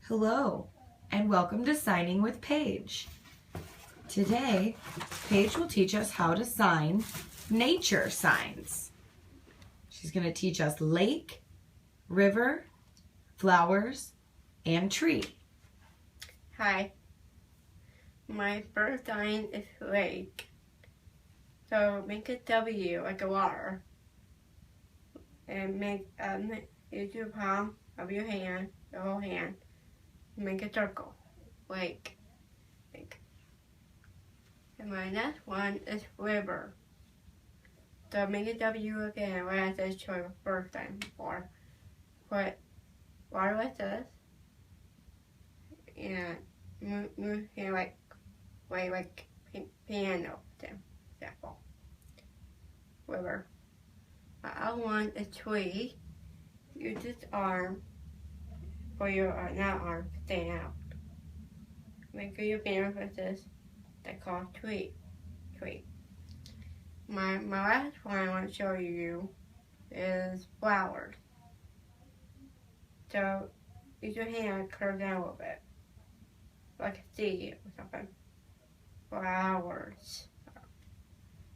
Hello, and welcome to Signing with Paige. Today, Paige will teach us how to sign nature signs. She's going to teach us lake, river, flowers, and tree. Hi. My first sign is lake. So make a W like a water. And use your palm of your hand, your whole hand. Make a circle. Lake. And my next one is river. So make a W again, where I said show the first time before. Put water like this. And move here like piano example. River. My other one is tree. Use this arm for your not arm, stand out. Make your finger like this. They call tree. My last one I want to show you is flowers. So use your hand, curve down a little bit, like a C or something. Flowers.